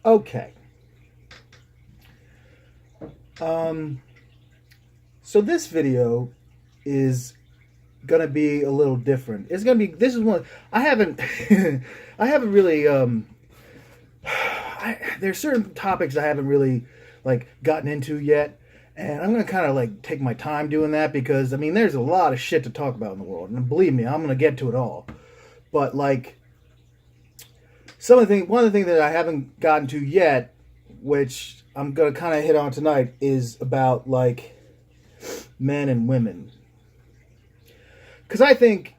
Okay. Um, so this video is gonna be a little different. It's gonna be. This is one I haven't. I haven't really. There's certain topics I haven't really like gotten into yet, and I'm gonna kind of like take my time doing that because I mean there's a lot of shit to talk about in the world, and believe me, I'm gonna get to it all. But like one of the things that I haven't gotten to yet, which I'm gonna kind of hit on tonight, is about like men and women, because I think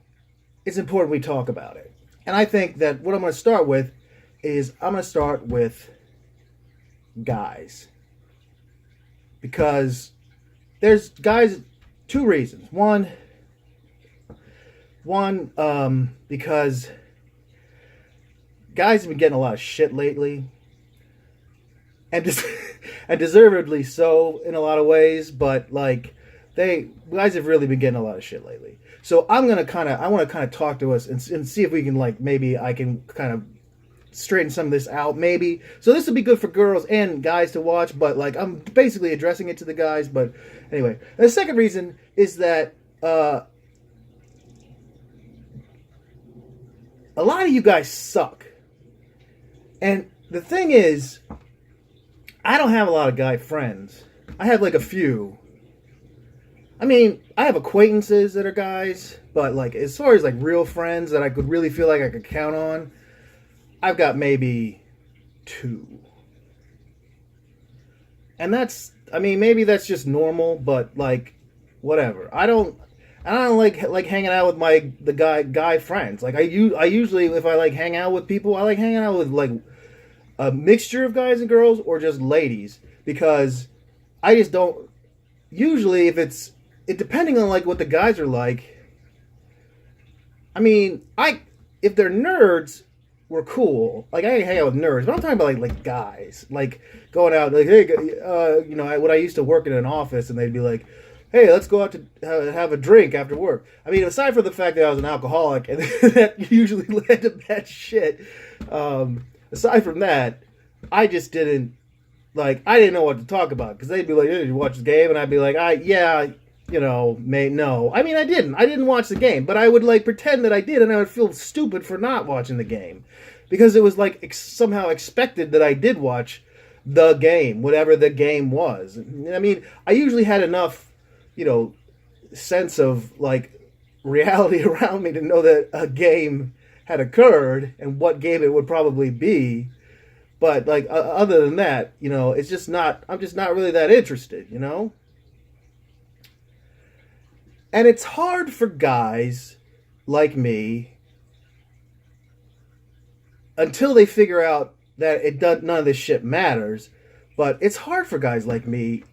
it's important we talk about it. And I think that what I'm going to start with is I'm going to start with guys. Because there's guys, two reasons. Because guys have been getting a lot of shit lately. And, and deservedly so in a lot of ways. But like, guys have really been getting a lot of shit lately. So I want to kind of talk to us and see if we can like, maybe I can kind of straighten some of this out maybe. So this will be good for girls and guys to watch, but like I'm basically addressing it to the guys. But anyway, the second reason is that a lot of you guys suck. And the thing is, I don't have a lot of guy friends. I have like a few. I mean, I have acquaintances that are guys, but like as far as like real friends that I could really feel like I could count on, I've got maybe two. And that's, I mean, maybe that's just normal, but like whatever. I don't like hanging out with the guy friends. Like I usually, if I like hang out with people, I like hanging out with like a mixture of guys and girls or just ladies, because I just don't, usually depending on like what the guys are like. I mean, if they're nerds, we're cool. Like I hang out with nerds, but I'm talking about like guys, like going out like, hey, when I used to work in an office, and they'd be like, hey, let's go out to have a drink after work. I mean, aside from the fact that I was an alcoholic and that usually led to bad shit, aside from that, I just didn't I didn't know what to talk about, because they'd be like, hey, did you watch the game? And I'd be like, yeah. No. I mean, I didn't watch the game, but I would like pretend that I did, and I would feel stupid for not watching the game, because it was like somehow expected that I did watch the game, whatever the game was. I mean, I usually had enough, sense of like reality around me to know that a game had occurred and what game it would probably be. But like other than that, it's just not. I'm just not really that interested, And it's hard for guys like me until they figure out that none of this shit matters. But it's hard for guys like me,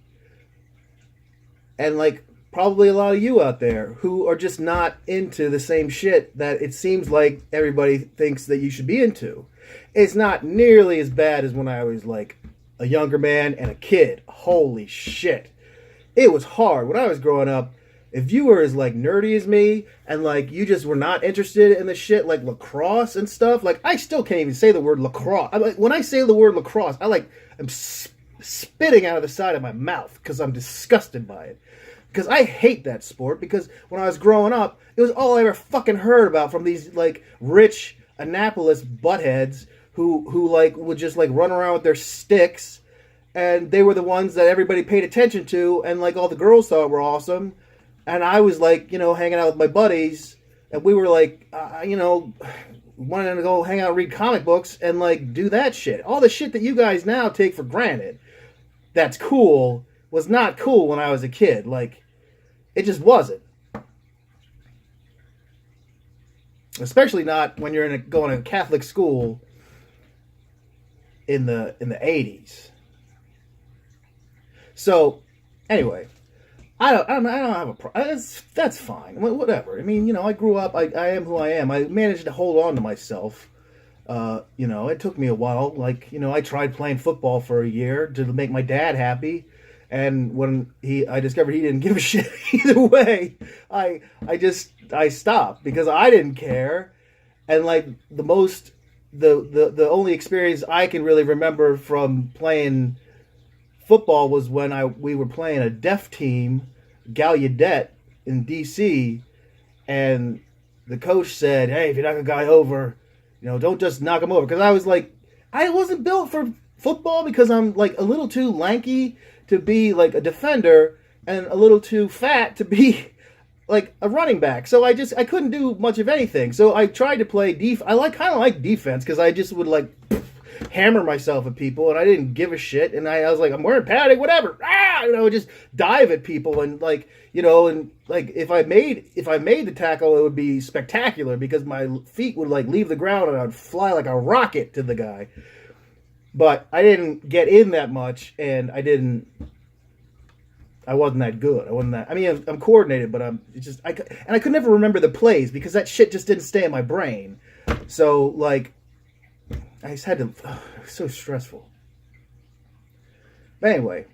and like probably a lot of you out there, who are just not into the same shit that it seems like everybody thinks that you should be into. It's not nearly as bad as when I was like a younger man and a kid. Holy shit. It was hard. When I was growing up, if you were as like nerdy as me and like you just were not interested in the shit like lacrosse and stuff, like I still can't even say the word lacrosse. When I say the word lacrosse, I'm spitting out of the side of my mouth because I'm disgusted by it. Because I hate that sport, because when I was growing up, it was all I ever fucking heard about from these like rich Annapolis buttheads who like would just like run around with their sticks, and they were the ones that everybody paid attention to, and like all the girls thought were awesome. And I was like, hanging out with my buddies, and we were like, wanting to go hang out and read comic books and like do that shit. All the shit that you guys now take for granted that's cool was not cool when I was a kid. Like, it just wasn't. Especially not when you're going to a Catholic school in the 80s. So, anyway, I don't have a problem. That's fine. Whatever. I mean, I grew up. I am who I am. I managed to hold on to myself. It took me a while. Like, I tried playing football for a year to make my dad happy. And when I discovered he didn't give a shit either way, I stopped, because I didn't care. And like the most the only experience I can really remember from playing football was when we were playing a deaf team, Gallaudet in DC, and the coach said, "Hey, if you knock a guy over, don't just knock him over." Because I was like, I wasn't built for football because I'm like a little too lanky to be like a defender and a little too fat to be like a running back. So I couldn't do much of anything. So I tried to play I kind of like defense because I just would like hammer myself at people and I didn't give a shit. And I was like, I'm wearing padding, whatever. Just dive at people and like, and like if I made the tackle, it would be spectacular because my feet would like leave the ground and I'd fly like a rocket to the guy. But I didn't get in that much, and I wasn't that good. I'm coordinated, but I could never remember the plays because that shit just didn't stay in my brain. So like, I just had to. It was so stressful. But anyway,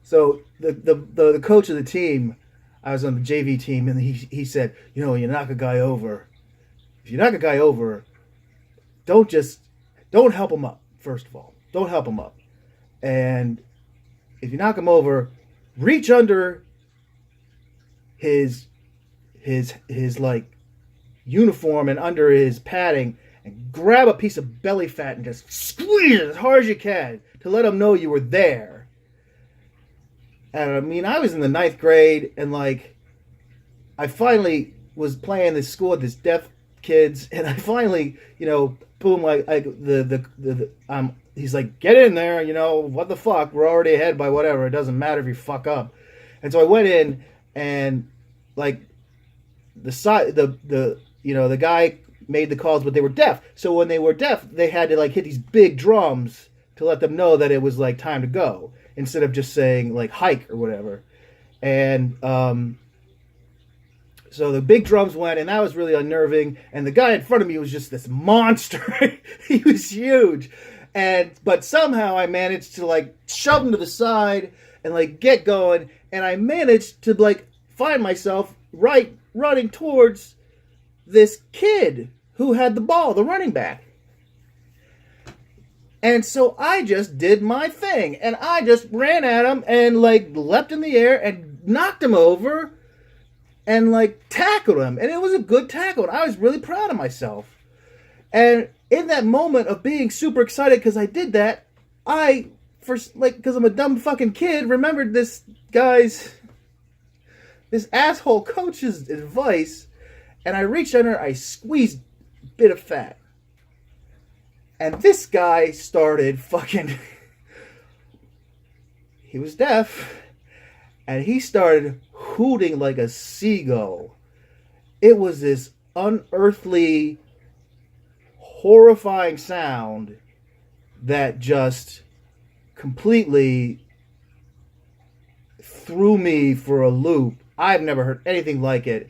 so the coach of the team, I was on the JV team, and he said, when you knock a guy over, don't help him up. First of all, don't help him up, and if you knock him over, reach under his like uniform and under his padding and grab a piece of belly fat and just squeeze it as hard as you can to let him know you were there. And I mean, I was in the 9th grade, and like, I finally was playing this school with this deaf kids, and I finally, boom, like he's like, get in there, what the fuck? We're already ahead by whatever. It doesn't matter if you fuck up. And so I went in, and like the guy made the calls, but they were deaf. So when they were deaf, they had to like hit these big drums to let them know that it was like time to go, instead of just saying like hike or whatever. And so the big drums went, and that was really unnerving. And the guy in front of me was just this monster. He was huge. But somehow I managed to like shove him to the side and like get going. And I managed to like find myself running towards this kid who had the ball, the running back. And so I just did my thing. And I just ran at him and like leapt in the air and knocked him over. And like tackled him, and it was a good tackle, and I was really proud of myself. And in that moment of being super excited because I did that, because I'm a dumb fucking kid, remembered this asshole coach's advice, and I reached under, I squeezed a bit of fat, and this guy started fucking. He was deaf. And he started hooting like a seagull. It was this unearthly, horrifying sound that just completely threw me for a loop. I've never heard anything like it.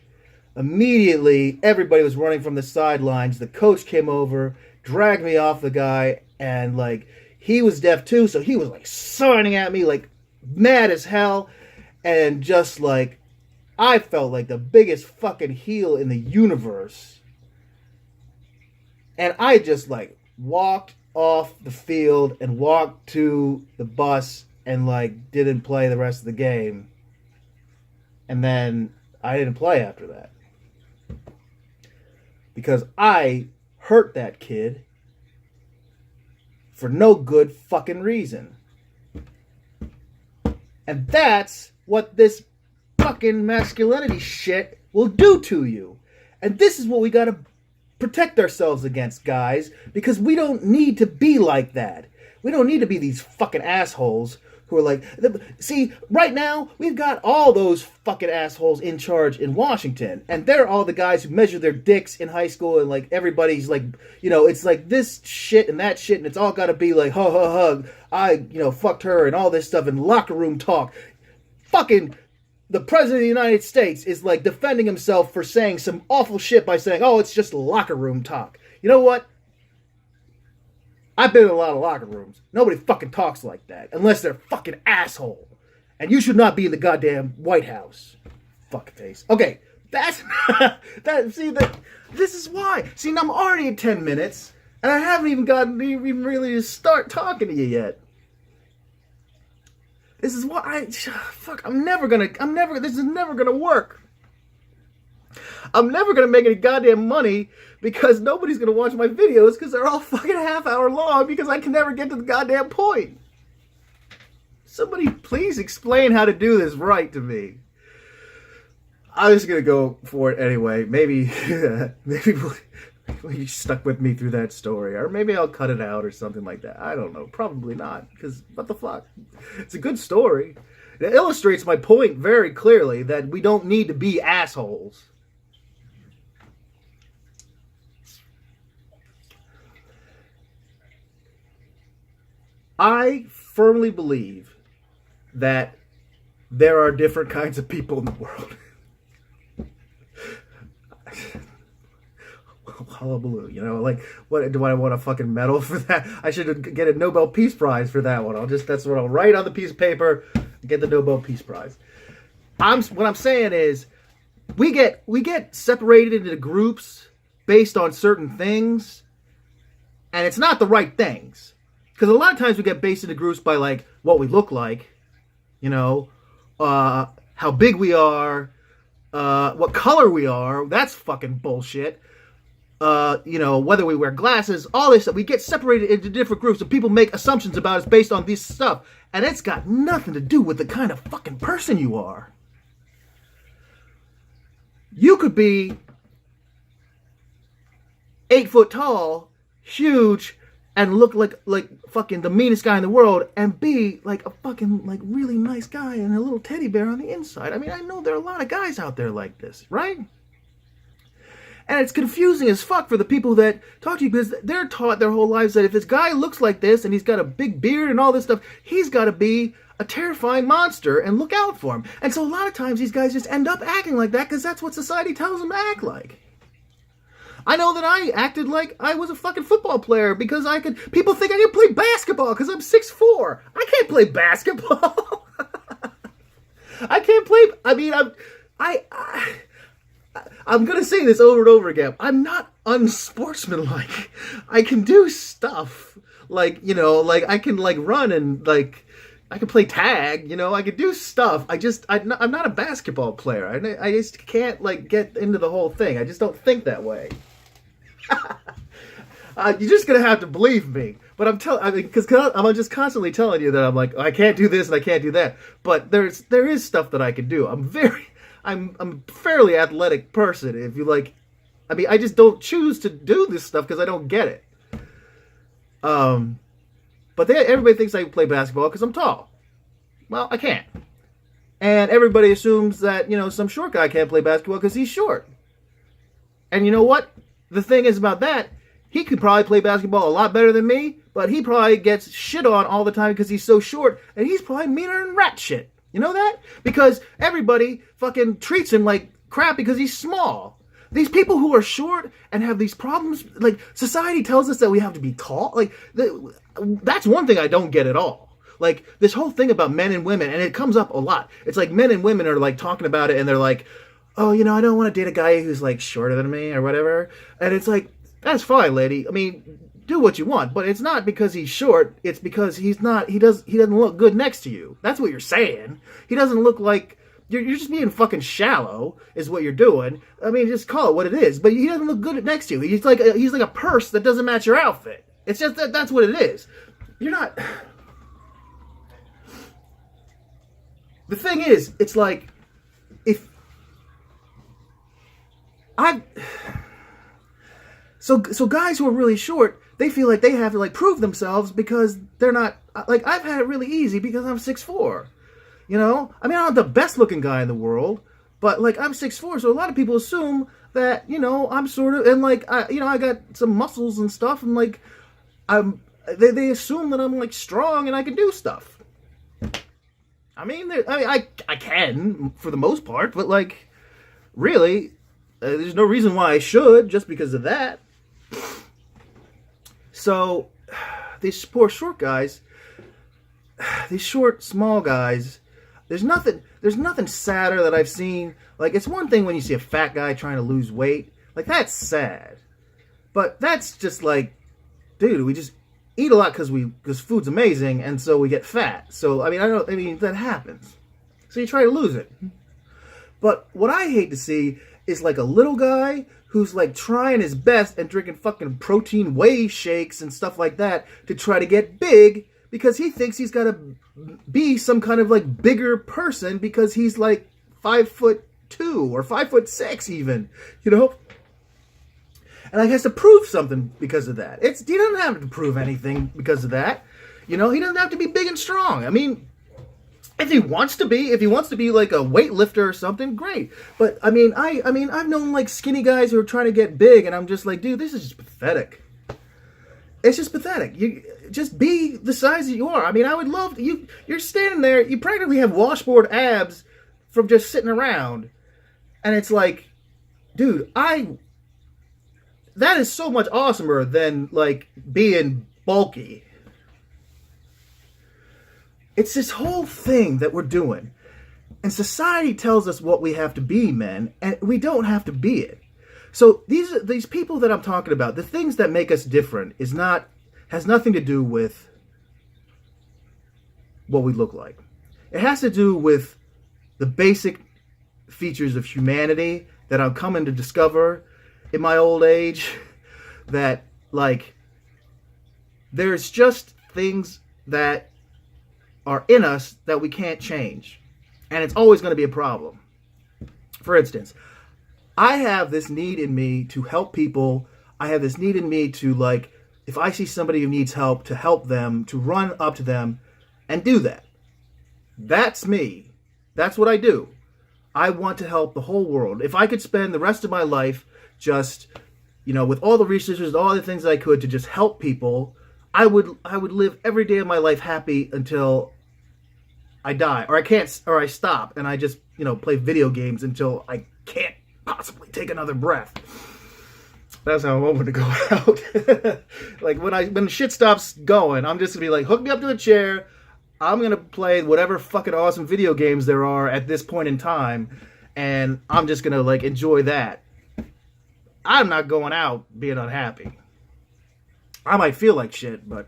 Immediately, everybody was running from the sidelines. The coach came over, dragged me off the guy, and like, he was deaf too, so he was like signing at me like mad as hell. And just like, I felt like the biggest fucking heel in the universe. And I just like walked off the field and walked to the bus and like didn't play the rest of the game. And then I didn't play after that. Because I hurt that kid for no good fucking reason. And that's what this fucking masculinity shit will do to you. And this is what we gotta protect ourselves against, guys, because we don't need to be like that. We don't need to be these fucking assholes who are like, see, right now, we've got all those fucking assholes in charge in Washington, and they're all the guys who measure their dicks in high school, and like, everybody's like, it's like this shit and that shit, and it's all gotta be like, hug, I, fucked her, and all this stuff, and locker room talk. Fucking the president of the United States is like defending himself for saying some awful shit by saying, oh, it's just locker room talk. You know what? I've been in a lot of locker rooms. Nobody fucking talks like that unless they're a fucking asshole. And you should not be in the goddamn White House. Fuck face. Okay, that's this is why. See, now I'm already at 10 minutes. And I haven't even gotten even really to start talking to you yet. This is what this is never gonna work. I'm never gonna make any goddamn money because nobody's gonna watch my videos because they're all fucking half-hour long because I can never get to the goddamn point. Somebody please explain how to do this right to me. I'm just gonna go for it anyway. Maybe you stuck with me through that story, or maybe I'll cut it out or something like that. I don't know. Probably not, because what the fuck? It's a good story. It illustrates my point very clearly that we don't need to be assholes. I firmly believe that there are different kinds of people in the world. Hullabaloo, you know, like, what do I want a fucking medal for that? I should get a Nobel Peace Prize for that one. That's what I'll write on the piece of paper, get the Nobel Peace Prize. What I'm saying is, we get separated into groups based on certain things, and it's not the right things. Because a lot of times we get based into groups by, like, what we look like, you know, how big we are, what color we are. That's fucking bullshit. You know, whether we wear glasses, all this stuff. We get separated into different groups and people make assumptions about us based on this stuff. And it's got nothing to do with the kind of fucking person you are. You could be 8 foot tall, huge, and look like fucking the meanest guy in the world, and be like a fucking like really nice guy and a little teddy bear on the inside. I mean, I know there are a lot of guys out there like this, right? And it's confusing as fuck for the people that talk to you because they're taught their whole lives that if this guy looks like this and he's got a big beard and all this stuff, he's got to be a terrifying monster and look out for him. And so a lot of times these guys just end up acting like that because that's what society tells them to act like. I know that I acted like I was a fucking football player because people think I can play basketball because I'm 6'4". I can't play basketball. I can't play, I mean, I'm going to say this over and over again. I'm not unsportsmanlike. I can do stuff like, you know, like I can like run and like, I can play tag, you know, I can do stuff. I'm not a basketball player. I just can't like get into the whole thing. I just don't think that way. You're just going to have to believe me. But I'm just constantly telling you that I'm like, I can't do this and I can't do that. But there is stuff that I can do. I'm a fairly athletic person. If you like, I mean, I just don't choose to do this stuff because I don't get it. But everybody thinks I can play basketball because I'm tall. Well, I can't. And everybody assumes that, you know, some short guy can't play basketball because he's short. And you know what? The thing is about that, he could probably play basketball a lot better than me, but he probably gets shit on all the time because he's so short, and he's probably meaner than rat shit. You know that? Because everybody fucking treats him like crap because he's small. These people who are short and have these problems, like, society tells us that we have to be tall. Like, that's one thing I don't get at all. Like, this whole thing about men and women, and it comes up a lot. It's like men and women are, like, talking about it, and they're like, oh, you know, I don't want to date a guy who's, like, shorter than me or whatever. And it's like, that's fine, lady. I mean, do what you want, but it's not because he's short. It's because he doesn't look good next to you. That's what you're saying. He doesn't look like, you're just being fucking shallow is what you're doing. I mean, just call it what it is. But he doesn't look good next to you. He's like a purse that doesn't match your outfit. It's just that's what it is. You're not. The thing is, it's like, So guys who are really short, they feel like they have to like prove themselves because they're not, like, I've had it really easy because I'm 6'4". You know? I mean, I'm not the best looking guy in the world, but like I'm 6'4", so a lot of people assume that, you know, I'm sort of, and like, I got some muscles and stuff, and like, they assume that I'm like strong and I can do stuff. I mean, I can for the most part, but like, really, there's no reason why I should just because of that. So, these poor short guys, these short, small guys, there's nothing sadder that I've seen. Like, it's one thing when you see a fat guy trying to lose weight. Like, that's sad. But that's just like, dude, we just eat a lot because food's amazing, and so we get fat. So I mean that happens. So you try to lose it. But what I hate to see is like a little guy who's like trying his best and drinking fucking protein whey shakes and stuff like that to try to get big because he thinks he's got to be some kind of like bigger person because he's like 5'2" or 5'6" even, you know? And he has to prove something because of that. He doesn't have to prove anything because of that. You know, he doesn't have to be big and strong. I mean, if he wants to be like a weightlifter or something, great. But I mean, I've known like skinny guys who are trying to get big, and I'm just like, dude, this is just pathetic. It's just pathetic. You just be the size that you are. I mean, I would love to, you're standing there, you practically have washboard abs from just sitting around, and it's like, dude, that is so much awesomer than like being bulky. It's this whole thing that we're doing. And society tells us what we have to be, men, and we don't have to be it. So these people that I'm talking about, the things that make us different has nothing to do with what we look like. It has to do with the basic features of humanity that I'm coming to discover in my old age, that like there's just things that are in us that we can't change, and it's always going to be a problem. For instance, I have this need in me to help people. I have this need in me to, like, if I see somebody who needs help, to help them, to run up to them and do that. That's me. That's what I do. I want to help the whole world. If I could spend the rest of my life just, you know, with all the resources, all the things I could to just help people, I would live every day of my life happy until I die, or I stop and I just, you know, play video games until I can't possibly take another breath. That's how I'm hoping to go out. Like when shit stops going, I'm just gonna be like, hook me up to a chair. I'm gonna play whatever fucking awesome video games there are at this point in time, and I'm just gonna like enjoy that. I'm not going out being unhappy. I might feel like shit, but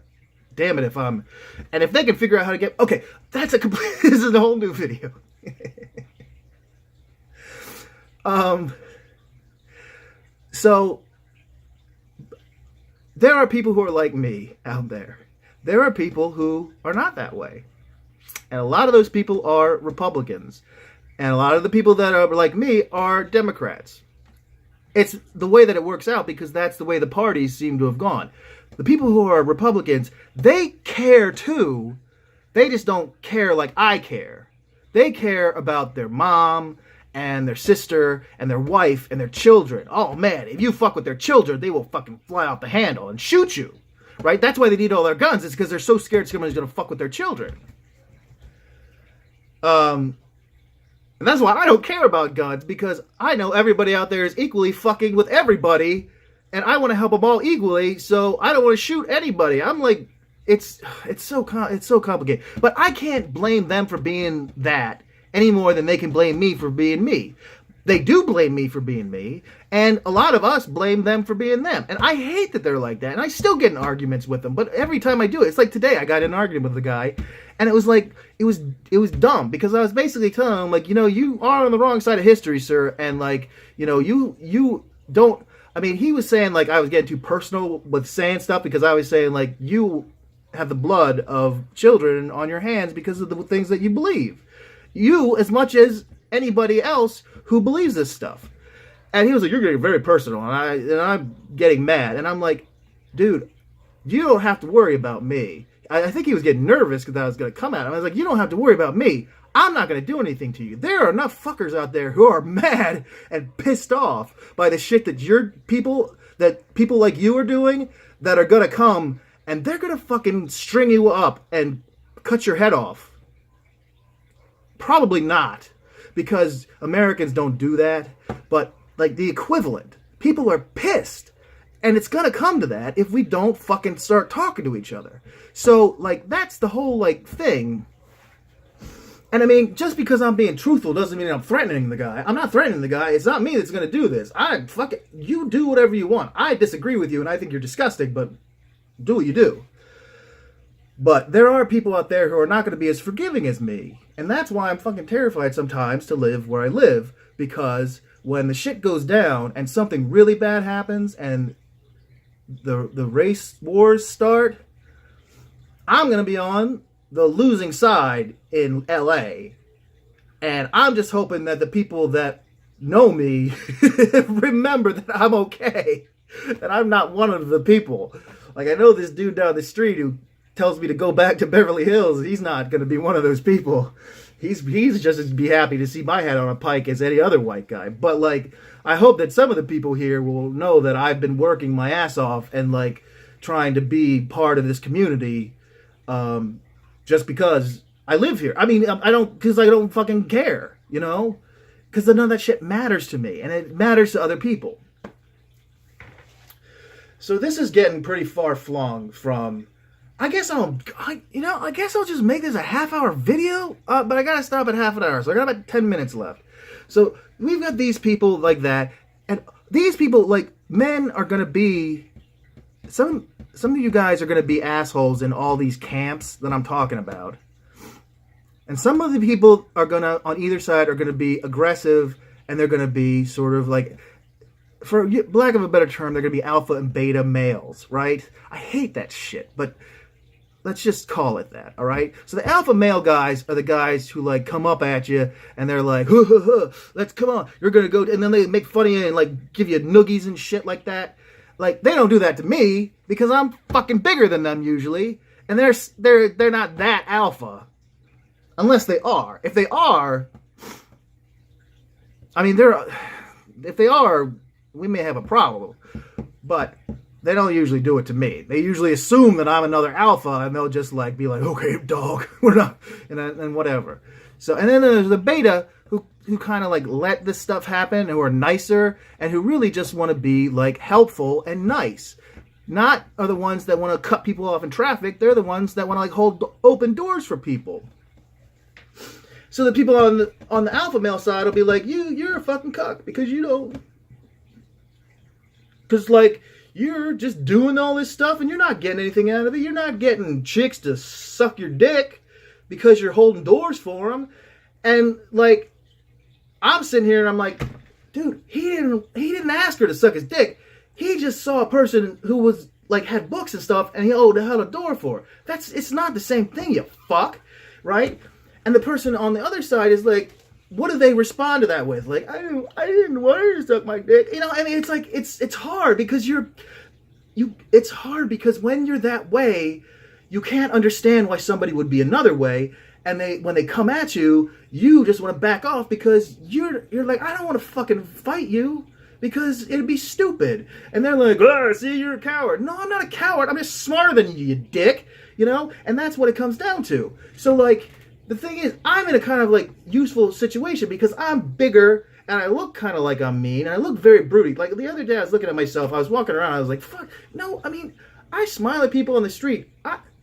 damn it and if they can figure out how to get, okay, this is a whole new video. So there are people who are like me out there. There are people who are not that way. And a lot of those people are Republicans. And a lot of the people that are like me are Democrats. It's the way that it works out because that's the way the parties seem to have gone. The people who are Republicans, they care too. They just don't care like I care. They care about their mom and their sister and their wife and their children. Oh man, if you fuck with their children, they will fucking fly off the handle and shoot you. Right? That's why they need all their guns. It's because they're so scared somebody's going to fuck with their children. And that's why I don't care about guns, because I know everybody out there is equally fucking with everybody, and I want to help them all equally, so I don't want to shoot anybody. I'm like, it's so complicated. But I can't blame them for being that any more than they can blame me for being me. They do blame me for being me, and a lot of us blame them for being them. And I hate that they're like that, and I still get in arguments with them, but every time I do it, it's like today I got in an argument with a guy, and it was like, it was dumb, because I was basically telling him, like, you know, you are on the wrong side of history, sir, and like, you know, you don't, I mean, he was saying like I was getting too personal with saying stuff, because I was saying like, you have the blood of children on your hands because of the things that you believe. You, as much as anybody else who believes this stuff. And he was like, you're getting very personal, and I'm getting mad. And I'm like, dude, you don't have to worry about me. I think he was getting nervous because I was going to come at him. I was like, you don't have to worry about me. I'm not going to do anything to you. There are enough fuckers out there who are mad and pissed off by the shit that people like you are doing, that are going to come and they're going to fucking string you up and cut your head off. Probably not, because Americans don't do that, but like the equivalent. People are pissed, and it's gonna come to that if we don't fucking start talking to each other. So like, that's the whole like thing. And I mean, just because I'm being truthful doesn't mean I'm threatening the guy. I'm not threatening the guy. It's not me that's gonna do this. You do whatever you want. I disagree with you, and I think you're disgusting, but Do what you do. But there are people out there who are not going to be as forgiving as me. And that's why I'm fucking terrified sometimes to live where I live. Because when the shit goes down and something really bad happens and the race wars start, I'm going to be on the losing side in LA. And I'm just hoping that the people that know me remember that I'm okay. That I'm not one of the people. Like, I know this dude down the street who tells me to go back to Beverly Hills. He's not going to be one of those people. He's just as be happy to see my head on a pike as any other white guy. But, like, I hope that some of the people here will know that I've been working my ass off and, like, trying to be part of this community just because I live here. I mean, I don't fucking care, you know? Because none of that shit matters to me, and it matters to other people. So this is getting pretty far flung from... I guess I'll just make this a half-hour video, but I gotta stop at half an hour, so I got about 10 minutes left. So we've got these people like that, and these people, like, men are gonna be... Some of you guys are gonna be assholes in all these camps that I'm talking about. And some of the people are gonna, on either side, are gonna be aggressive, and they're gonna be sort of like... For lack of a better term, they're gonna be alpha and beta males, right? I hate that shit, but... Let's just call it that, all right? So the alpha male guys are the guys who, like, come up at you, and they're like, huh, huh, huh, let's, come on, you're going to go, and then they make fun of you and, like, give you noogies and shit like that. Like, they don't do that to me, because I'm fucking bigger than them, usually, and they're not that alpha. Unless they are. If they are, I mean, if they are, we may have a problem. But... they don't usually do it to me. They usually assume that I'm another alpha, and they'll just, like, be like, okay, dog, we're not, and whatever. So, and then there's the beta who kind of, like, let this stuff happen, who are nicer, and who really just want to be, like, helpful and nice. Not are the ones that want to cut people off in traffic. They're the ones that want to, like, hold open doors for people. So the people on the alpha male side will be like, you're a fucking cuck, because you don't... Because, like... You're just doing all this stuff and you're not getting anything out of it. You're not getting chicks to suck your dick because you're holding doors for them. And, like, I'm sitting here and I'm like, dude, he didn't ask her to suck his dick. He just saw a person who was, like, had books and stuff and he held a door for her. It's not the same thing, you fuck, right? And the person on the other side is like, what do they respond to that with? Like, I didn't want her to suck my dick. You know, I mean, it's like, it's hard because it's hard because when you're that way, you can't understand why somebody would be another way. And when they come at you, you just want to back off because you're like, I don't want to fucking fight you because it'd be stupid. And they're like, oh, see, you're a coward. No, I'm not a coward. I'm just smarter than you dick. You know? And that's what it comes down to. So, like, the thing is, I'm in a kind of, like, useful situation because I'm bigger and I look kind of like I'm mean and I look very broody. Like, the other day I was looking at myself, I was walking around, I was like, fuck, no, I mean, I smile at people on the street.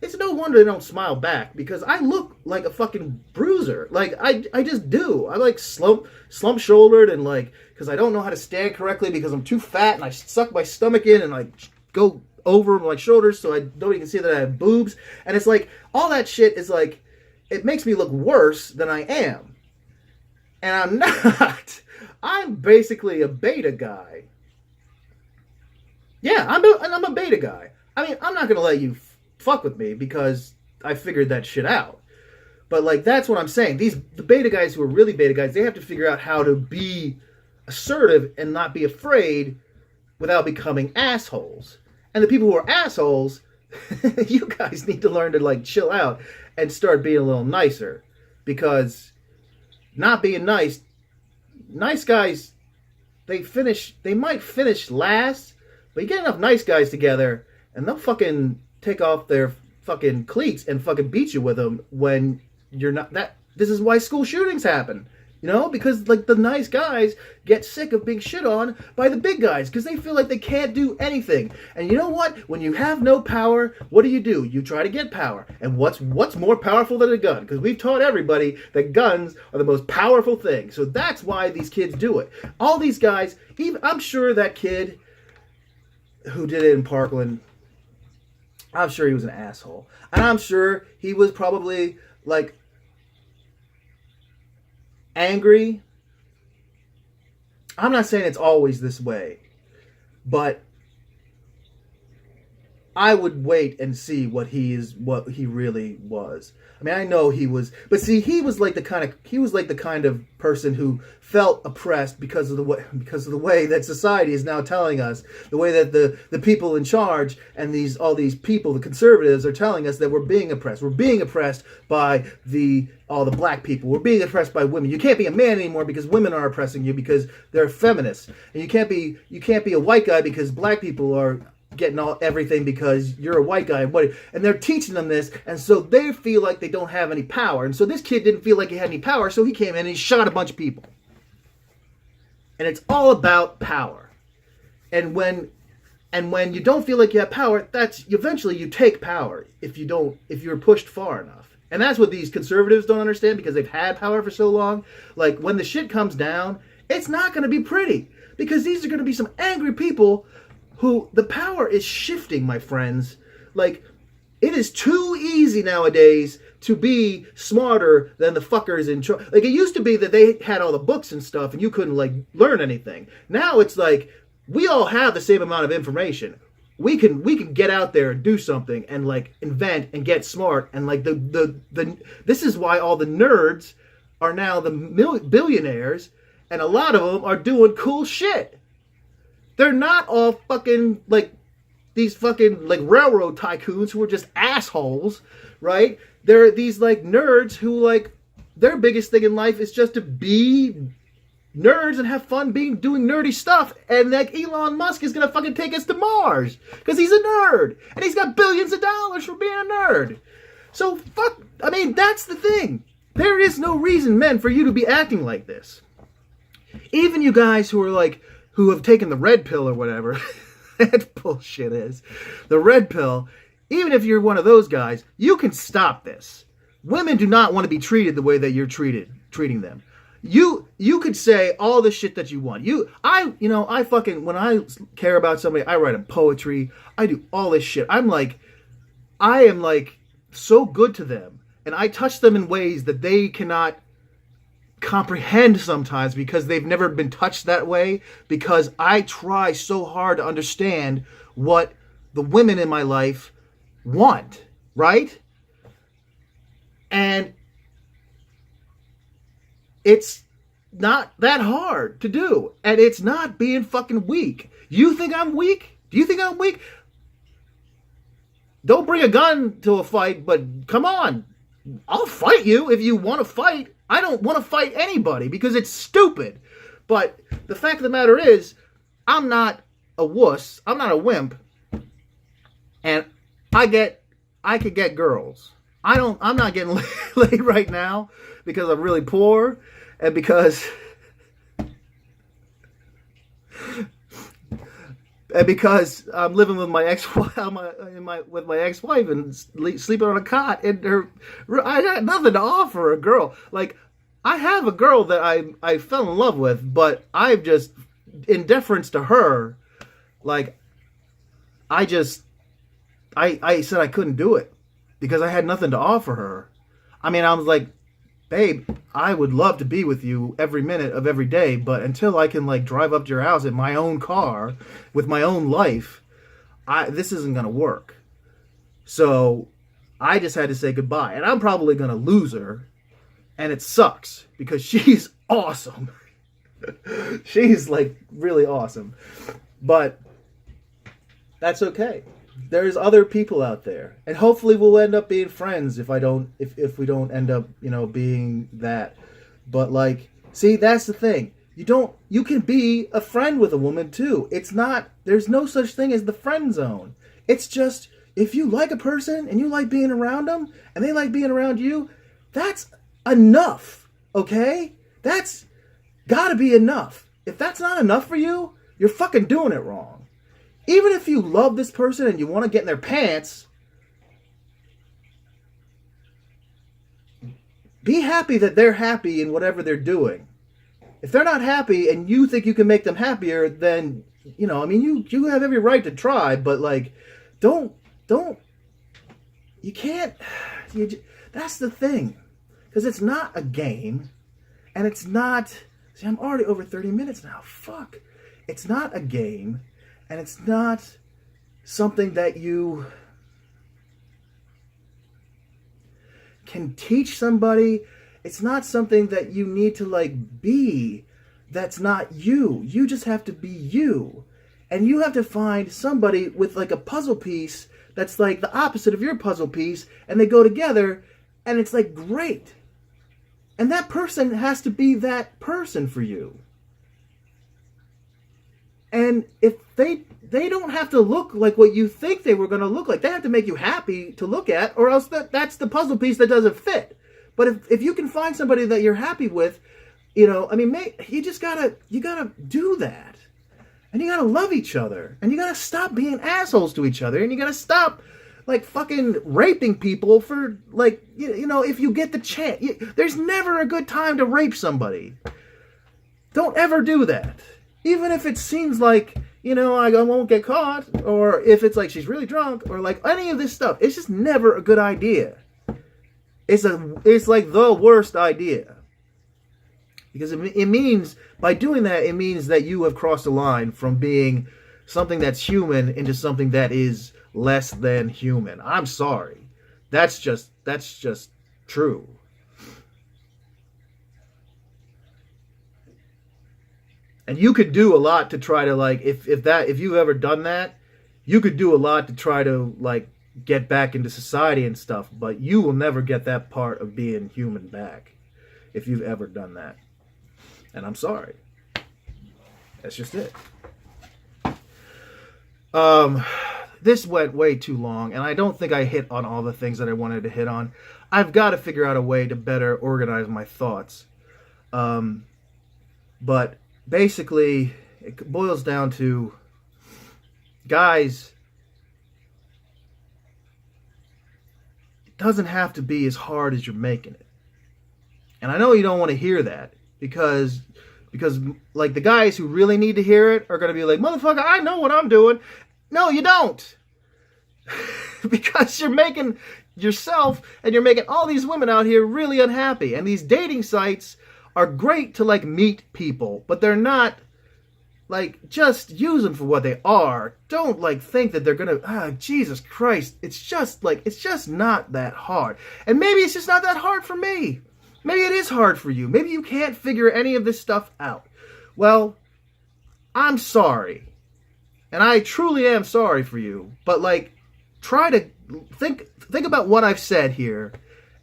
It's no wonder they don't smile back because I look like a fucking bruiser. Like, I just do. I, like, slump-shouldered and, like, because I don't know how to stand correctly because I'm too fat and I suck my stomach in and, like, go over my shoulders so nobody can see that I have boobs. And it's like, all that shit is, like, it makes me look worse than I am. And I'm not. I'm basically a beta guy. Yeah, I'm a beta guy. I mean, I'm not going to let you fuck with me because I figured that shit out. But, like, that's what I'm saying. The beta guys who are really beta guys, they have to figure out how to be assertive and not be afraid without becoming assholes. And the people who are assholes, you guys need to learn to, like, chill out and start being a little nicer. Because not being nice guys, they might finish last, but you get enough nice guys together and they'll fucking take off their fucking cleats and fucking beat you with them when you're not that. This is why school shootings happen. You know, because, like, the nice guys get sick of being shit on by the big guys because they feel like they can't do anything. And you know what? When you have no power, what do? You try to get power. And what's more powerful than a gun? Because we've taught everybody that guns are the most powerful thing. So that's why these kids do it. All these guys, I'm sure that kid who did it in Parkland, I'm sure he was an asshole. And I'm sure he was probably like angry. I'm not saying it's always this way, but I would wait and see what he really was. I mean, I know he was, but see, he was like the kind of person who felt oppressed because of the way that society is now telling us, the way that the people in charge and all these people, the conservatives, are telling us that we're being oppressed. We're being oppressed by all the black people. We're being oppressed by women. You can't be a man anymore because women are oppressing you because they're feminists, and you can't be a white guy because black people are getting everything because you're a white guy, and they're teaching them this, and so they feel like they don't have any power. And so this kid didn't feel like he had any power, so he came in and he shot a bunch of people. And it's all about power. And when you don't feel like you have power, that's eventually you take power if you're pushed far enough. And that's what these conservatives don't understand, because they've had power for so long. Like, when the shit comes down, it's not going to be pretty, because these are going to be some angry people who the power is shifting, my friends. Like, it is too easy nowadays to be smarter than the fuckers in charge. Like, it used to be that they had all the books and stuff and you couldn't, like, learn anything. Now it's like, we all have the same amount of information. We can get out there and do something and, like, invent and get smart. And, like, this is why all the nerds are now the billionaires, and a lot of them are doing cool shit. They're not all fucking, like, these fucking, like, railroad tycoons who are just assholes, right? They're these, like, nerds who, like, their biggest thing in life is just to be nerds and have fun doing nerdy stuff. And, like, Elon Musk is gonna fucking take us to Mars because he's a nerd. And he's got billions of dollars for being a nerd. So, I mean, that's the thing. There is no reason, men, for you to be acting like this. Even you guys who are, like, who have taken the red pill or whatever, that bullshit is, the red pill, even if you're one of those guys, you can stop this. Women do not want to be treated the way that you're treating them. You could say all the shit that you want. When I care about somebody, I write them poetry, I do all this shit. I am like so good to them, and I touch them in ways that they cannot comprehend sometimes because they've never been touched that way, because I try so hard to understand what the women in my life want, right? And it's not that hard to do, and it's not being fucking weak. You think I'm weak? Do you think I'm weak? Don't bring a gun to a fight, but come on, I'll fight you if you want to fight. I don't want to fight anybody because it's stupid. But the fact of the matter is, I'm not a wuss. I'm not a wimp. And I could get girls. I'm not getting laid right now because I'm really poor and because I'm living with my ex-wife, with my ex-wife, and sleeping on a cot, and I got nothing to offer a girl. Like, I have a girl that I fell in love with, but I've just, in deference to her, like, I said I couldn't do it because I had nothing to offer her. I mean, I was like, babe, I would love to be with you every minute of every day, but until I can, like, drive up to your house in my own car with my own life, this isn't going to work. So I just had to say goodbye. And I'm probably going to lose her. And it sucks because she's awesome. She's, like, really awesome. But that's okay. There's other people out there, and hopefully we'll end up being friends if we don't end up, being that. But, like, see, that's the thing. You can be a friend with a woman too. There's no such thing as the friend zone. It's just, if you like a person and you like being around them and they like being around you, that's enough. Okay? That's gotta be enough. If that's not enough for you, you're fucking doing it wrong. Even if you love this person and you want to get in their pants, be happy that they're happy in whatever they're doing. If they're not happy and you think you can make them happier, then, you have every right to try, but, like, don't you can't, that's the thing. Because it's not a game, and it's not, see, I'm already over 30 minutes now, fuck. It's not a game, and it's not something that you can teach somebody. It's not something that you need to like be. That's not you. You just have to be you. And you have to find somebody with like a puzzle piece that's like the opposite of your puzzle piece, and they go together, and it's like great. And that person has to be that person for you. And if they don't have to look like what you think they were going to look like. They have to make you happy to look at, or else that's the puzzle piece that doesn't fit. But if you can find somebody that you're happy with, you know, I mean, you gotta do that. And you gotta love each other. And you gotta stop being assholes to each other. And you gotta stop, like, fucking raping people for, like, you know, if you get the chance. There's never a good time to rape somebody. Don't ever do that. Even if it seems like, you know, I won't get caught. Or if it's like she's really drunk. Or, like, any of this stuff. It's just never a good idea. It's like the worst idea. Because it means, by doing that, it means that you have crossed a line from being something that's human into something that is less than human. I'm sorry. That's just true. And you could do a lot to try to, like, if you've ever done that, you could do a lot to try to, like, get back into society and stuff, but you will never get that part of being human back if you've ever done that. And I'm sorry. That's just it. This went way too long, and I don't think I hit on all the things that I wanted to hit on. I've got to figure out a way to better organize my thoughts. But basically, it boils down to, guys, it doesn't have to be as hard as you're making it. And I know you don't want to hear that, because like the guys who really need to hear it are going to be like, motherfucker, I know what I'm doing. No, you don't. Because you're making yourself and you're making all these women out here really unhappy. And these dating sites are great to, like, meet people, but they're not, like, just use them for what they are. Don't, like, think that they're gonna, Jesus Christ. It's just not that hard. And maybe it's just not that hard for me. Maybe it is hard for you. Maybe you can't figure any of this stuff out. Well, I'm sorry. And I truly am sorry for you. But, like, try to think about what I've said here.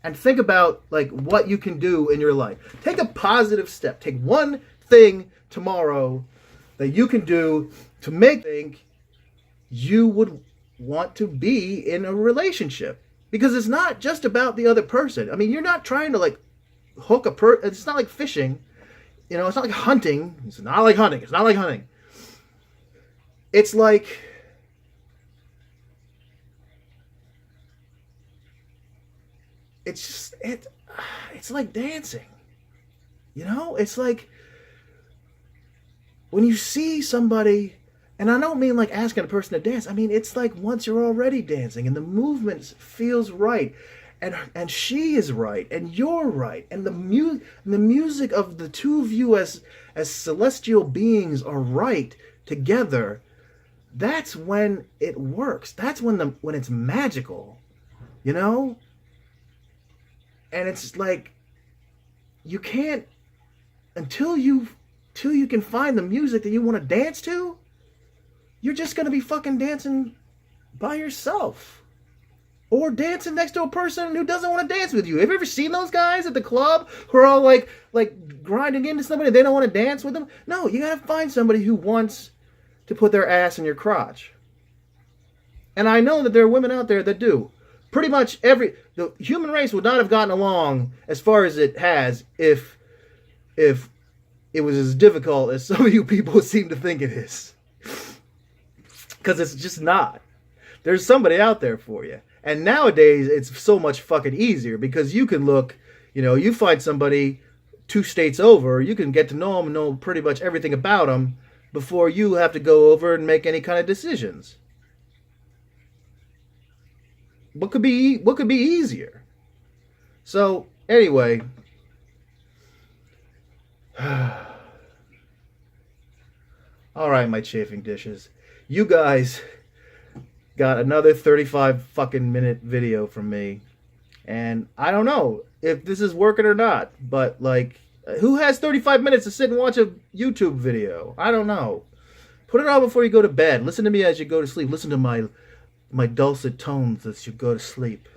And think about, like, what you can do in your life. Take a positive step. Take one thing tomorrow that you can do to make you think you would want to be in a relationship. Because it's not just about the other person. I mean, you're not trying to, like, hook a person. It's not like fishing. You know, it's not like hunting. It's not like hunting. It's not like hunting. It's like, it's like dancing. You know, it's like when you see somebody, and I don't mean like asking a person to dance. I mean, it's like once you're already dancing and the movement feels right. And she is right, and you're right, and the music of the two of you as celestial beings are right together. That's when it works. That's when it's magical, you know. And it's like you can't until you can find the music that you want to dance to. You're just gonna be fucking dancing by yourself. Or dancing next to a person who doesn't want to dance with you. Have you ever seen those guys at the club who are all like grinding into somebody and they don't want to dance with them? No, you gotta find somebody who wants to put their ass in your crotch. And I know that there are women out there that do. Pretty much the human race would not have gotten along as far as it has if it was as difficult as some of you people seem to think it is. Because it's just not. There's somebody out there for you. And nowadays, it's so much fucking easier because you can look, you know, you find somebody 2 states over, you can get to know them and know pretty much everything about them before you have to go over and make any kind of decisions. what could be easier? So anyway, all right, my chafing dishes. You guys got another 35 fucking minute video from me. And I don't know if this is working or not, but like, who has 35 minutes to sit and watch a YouTube video? I don't know. Put it on before you go to bed. Listen to me as you go to sleep. Listen to my dulcet tones as you go to sleep.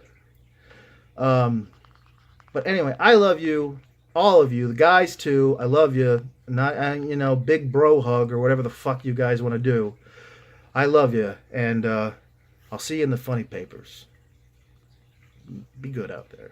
But anyway, I love you, all of you, the guys too. I love you. Not you know, big bro hug or whatever the fuck you guys want to do. I love you, and I'll see you in the funny papers. Be good out there.